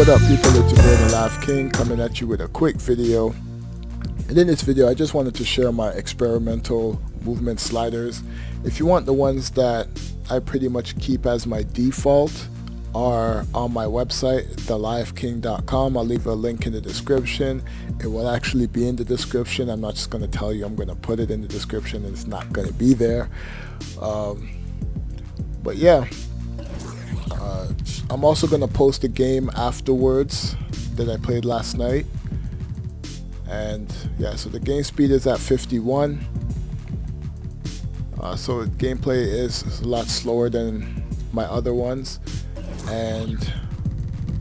What up people, it's your boy ThaLiveKing coming at you with a quick video. And in this video I just wanted to share my experimental movement sliders. If you want the ones that I pretty much keep as my default are on my website ThaLiveKing.com. I'll leave a link in the description. It will actually be in the description. I'm not just going to tell you, I'm going to put it in the description and it's not going to be there. But yeah, I'm also going to post a game afterwards that I played last night. And yeah, so the game speed is at 51. So gameplay is a lot slower than my other ones. And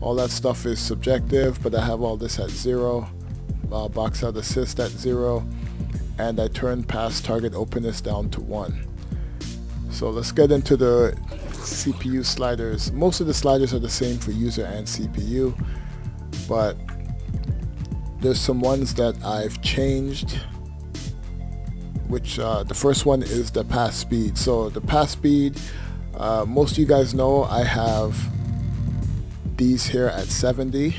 all that stuff is subjective, but I have all this at 0. Box out assist at 0. And I turn pass target openness down to 1. So let's get into the CPU sliders. Most of the sliders are the same for user and CPU, but there's some ones that I've changed, which the first one is the pass speed. So the pass speed, most of you guys know I have these here at 70.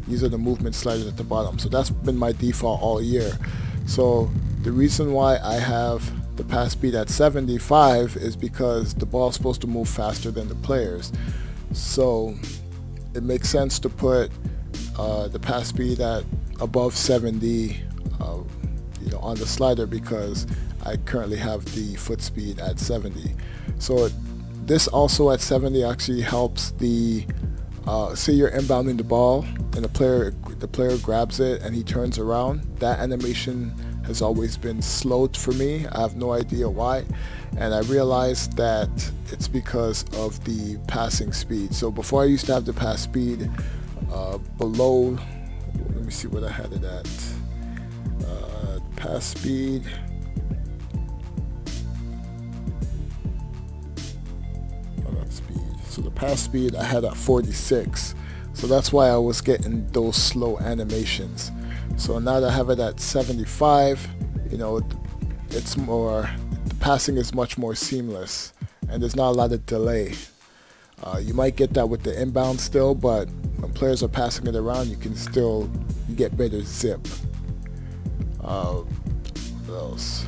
These are the movement sliders at the bottom, so that's been my default all year. So the reason why I have the pass speed at 75 is because the ball is supposed to move faster than the players. So it makes sense to put the pass speed at above 70 on the slider, because I currently have the foot speed at 70. So this also at 70 actually helps the say you're inbounding the ball and the player grabs it and he turns around. That animation has always been slowed for me. I have no idea why, and I realized that it's because of the passing speed. So before I used to have the pass speed below, let me see what I had it at. Pass speed, so the pass speed I had at 46, so that's why I was getting those slow animations. So now that I have it at 75, it's more, the passing is much more seamless and there's not a lot of delay. You might get that with the inbound still, but when players are passing it around, you get better zip. What else?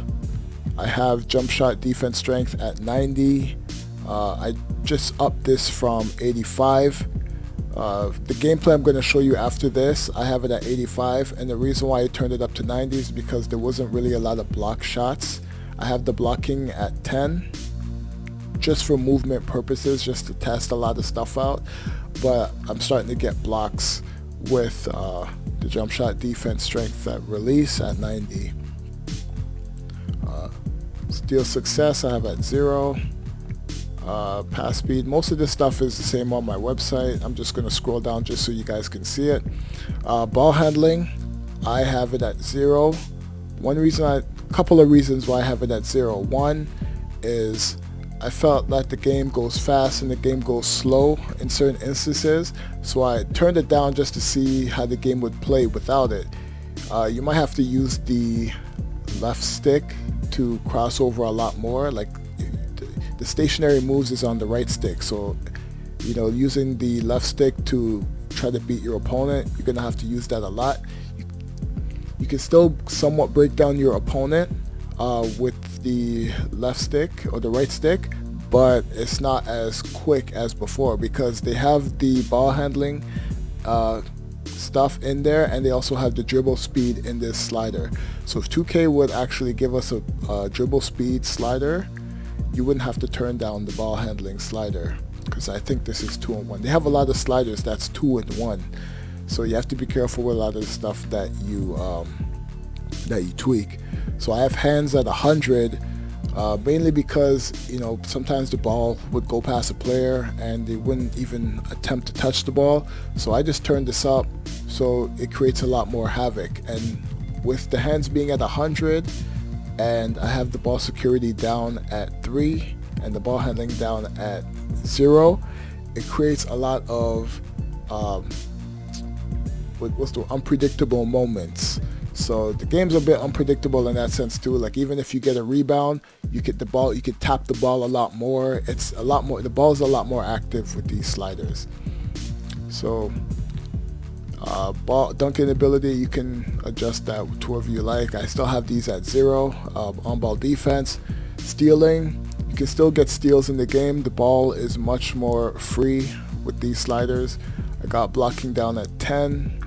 I have jump shot defense strength at 90. I just upped this from 85. The gameplay I'm going to show you after this, I have it at 85, and the reason why I turned it up to 90 is because there wasn't really a lot of block shots. I have the blocking at 10 just for movement purposes, just to test a lot of stuff out, but I'm starting to get blocks with the jump shot defense strength at release at 90. Steal success I have at 0. Pass speed, most of this stuff is the same on my website. I'm just going to scroll down just so you guys can see it. Ball handling, I have it at 0. A couple of reasons why I have it at 0. One is I felt like the game goes fast and the game goes slow in certain instances, so I turned it down just to see how the game would play without it. You might have to use the left stick to cross over a lot more. Like the stationary moves is on the right stick, so using the left stick to try to beat your opponent, you're gonna have to use that a lot. You can still somewhat break down your opponent with the left stick or the right stick, but it's not as quick as before because they have the ball handling stuff in there, and they also have the dribble speed in this slider. So if 2K would actually give us a dribble speed slider, you wouldn't have to turn down the ball handling slider, because I think this is 2-in-1. They have a lot of sliders that's 2-in-1, so you have to be careful with a lot of the stuff that you tweak. So I have hands at 100, mainly because sometimes the ball would go past a player and they wouldn't even attempt to touch the ball. So I just turned this up so it creates a lot more havoc. And with the hands being at 100, and I have the ball security down at 3 and the ball handling down at 0, it creates a lot of unpredictable moments. So the game's a bit unpredictable in that sense too. Like even if you get a rebound, you get the ball, you can tap the ball a lot more. It's a lot more, the ball's a lot more active with these sliders. So Ball dunking ability, you can adjust that to whatever you like. I still have these at 0. On ball defense, stealing, you can still get steals in the game. The ball is much more free with these sliders. I got blocking down at 10.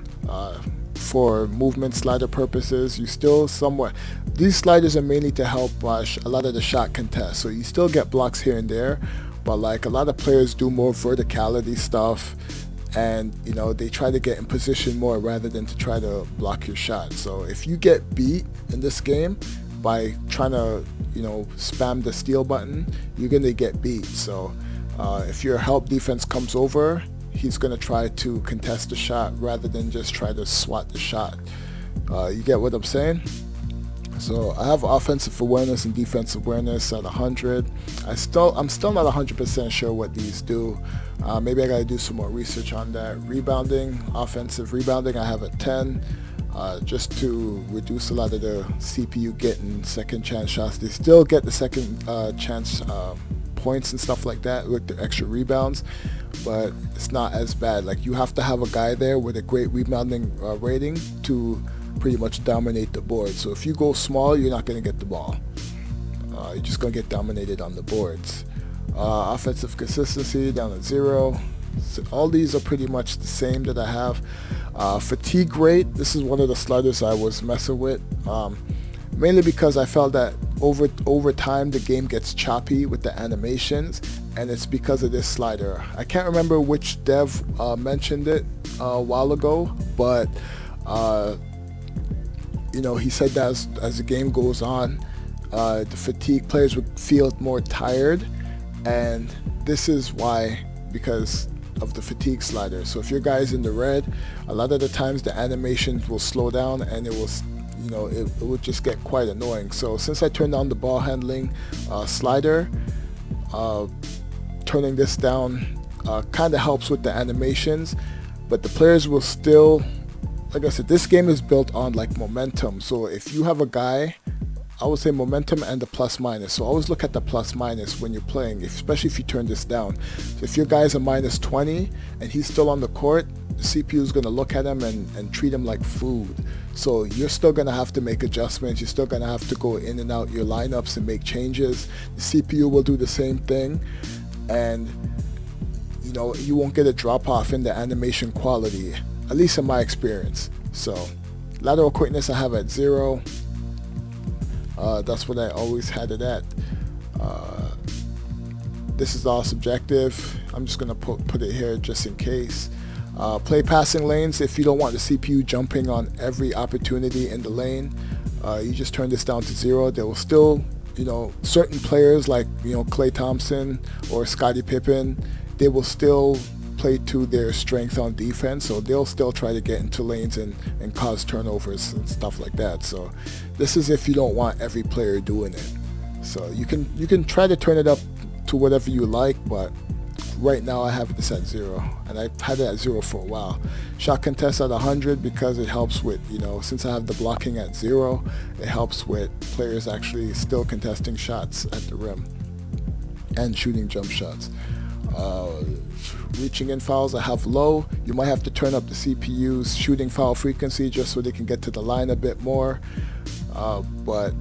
For movement slider purposes, you still somewhat, these sliders are mainly to help a lot of the shot contests, so you still get blocks here and there, but like a lot of players do more verticality stuff, and you know, they try to get in position more rather than to try to block your shot. So if you get beat in this game by trying to, you know, spam the steal button, you're gonna get beat. So if your help defense comes over, he's going to try to contest the shot rather than just try to swat the shot. You get what I'm saying? So I have offensive awareness and defensive awareness at 100. I'm still not 100% sure what these do. Maybe I got to do some more research on that. Rebounding, offensive rebounding, I have at 10. Just to reduce a lot of the CPU getting second chance shots. They still get the second chance points and stuff like that with the extra rebounds, but it's not as bad. Like, you have to have a guy there with a great rebounding rating to pretty much dominate the board. So if you go small, you're not going to get the ball. You're just going to get dominated on the boards. Offensive consistency down at 0. So all these are pretty much the same that I have. Fatigue rate, this is one of the sliders I was messing with, mainly because I felt that over time the game gets choppy with the animations, and it's because of this slider. I can't remember which dev mentioned it a while ago, but you know, he said that as the game goes on, the fatigue players would feel more tired, and this is why, because of the fatigue slider. So if your guy's in the red, a lot of the times the animations will slow down, and it will, you know, it would just get quite annoying. So since I turned on the ball handling slider, turning this down kind of helps with the animations, but the players will still, like I said, this game is built on like momentum. So if you have a guy, I would say momentum and the plus minus. So always look at the plus minus when you're playing, especially if you turn this down. So if your guy's a minus 20 and he's still on the court, the CPU is going to look at him and treat him like food. So you're still going to have to make adjustments. You're still going to have to go in and out your lineups and make changes. The CPU will do the same thing, and you know, you won't get a drop off in the animation quality, at least in my experience. So lateral quickness I have at 0. That's what I always had it at. This is all subjective. I'm just gonna put it here just in case. Play passing lanes. If you don't want the CPU jumping on every opportunity in the lane, you just turn this down to 0. There will still, you know, certain players like, you know, Klay Thompson or Scottie Pippen, they will still play to their strength on defense, so they'll still try to get into lanes and cause turnovers and stuff like that. So this is if you don't want every player doing it. So you can try to turn it up to whatever you like, but right now I have this at 0, and I've had it at 0 for a while. Shot contest at 100 because it helps with, you know, since I have the blocking at 0, it helps with players actually still contesting shots at the rim and shooting jump shots. Reaching in fouls I have low. You might have to turn up the CPU's shooting foul frequency just so they can get to the line a bit more, but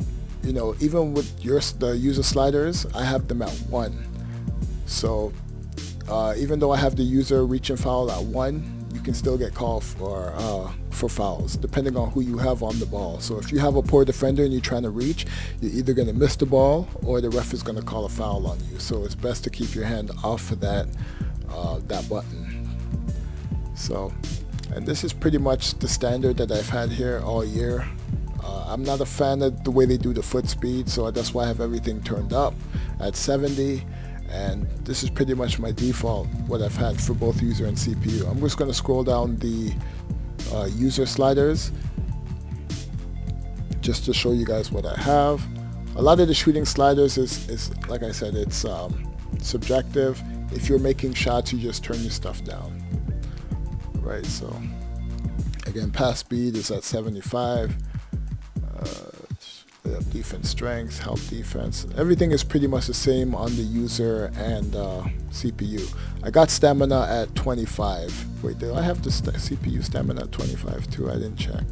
you know, even with the user sliders, I have them at 1. So even though I have the user reach and foul at 1, you can still get called for fouls depending on who you have on the ball. So if you have a poor defender and you're trying to reach, you're either going to miss the ball or the ref is going to call a foul on you. So it's best to keep your hand off of that button. So, and this is pretty much the standard that I've had here all year. I'm not a fan of the way they do the foot speed, so that's why I have everything turned up at 70. And this is pretty much my default, what I've had for both user and CPU. I'm just going to scroll down the user sliders just to show you guys what I have. A lot of the shooting sliders is like I said, it's subjective. If you're making shots, you just turn your stuff down. Right, so again, pass speed is at 75. defense strength, health defense. Everything is pretty much the same on the user and CPU. I got stamina at 25. Wait, did I have the CPU stamina at 25 too? I didn't check.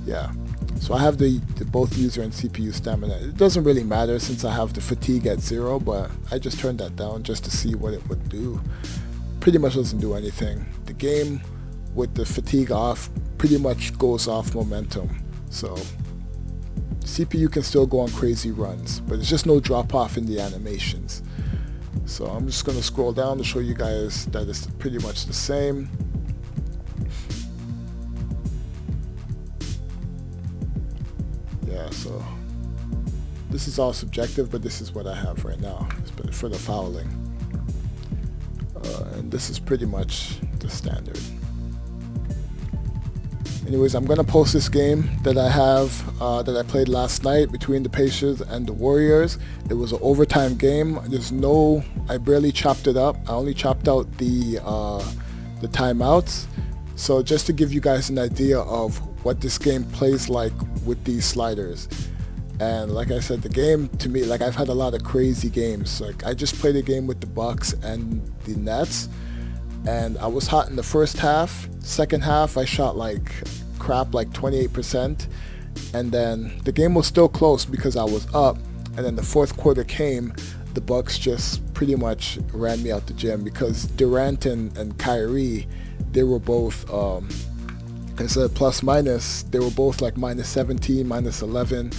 Yeah. So I have the both user and CPU stamina. It doesn't really matter since I have the fatigue at 0, but I just turned that down just to see what it would do. Pretty much doesn't do anything. The game with the fatigue off pretty much goes off momentum. So CPU can still go on crazy runs, but there's just no drop off in the animations. So I'm just going to scroll down to show you guys that it's pretty much the same. Yeah, so this is all subjective, but this is what I have right now for the fouling. And this is pretty much the standard. Anyways, I'm gonna post this game that I have that I played last night between the Pacers and the Warriors. It was an overtime game. I barely chopped it up. I only chopped out the timeouts. So just to give you guys an idea of what this game plays like with these sliders. And like I said, the game to me, like I've had a lot of crazy games. Like I just played a game with the Bucks and the Nets, and I was hot in the first half. Second half, I shot like crap, like 28%, and then the game was still close because I was up. And then the fourth quarter came, the Bucks just pretty much ran me out the gym because Durant and Kyrie, they were both instead of plus minus, they were both like minus 17, minus 11.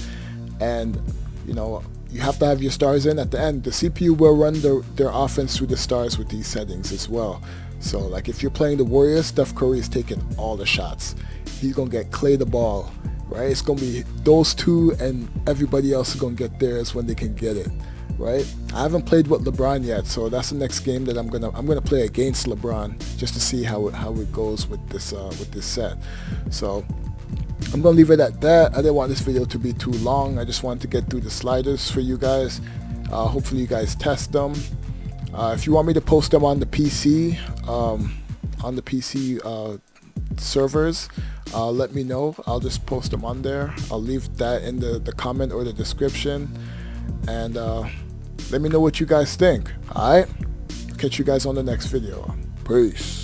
And you know, you have to have your stars in at the end. The CPU will run their offense through the stars with these settings as well. So like if you're playing the Warriors, Steph Curry is taking all the shots. He's gonna get Clay the ball, right? It's gonna be those two, and everybody else is gonna get theirs when they can get it, right? I haven't played with LeBron yet, so that's the next game that I'm gonna play against LeBron just to see how it goes with this set. So I'm gonna leave it at that. I didn't want this video to be too long. I just wanted to get through the sliders for you guys. Hopefully you guys test them. If you want me to post them on the PC, servers, let me know. I'll just post them on there. I'll leave that in the comment or the description, and let me know what you guys think. Alright, catch you guys on the next video. Peace.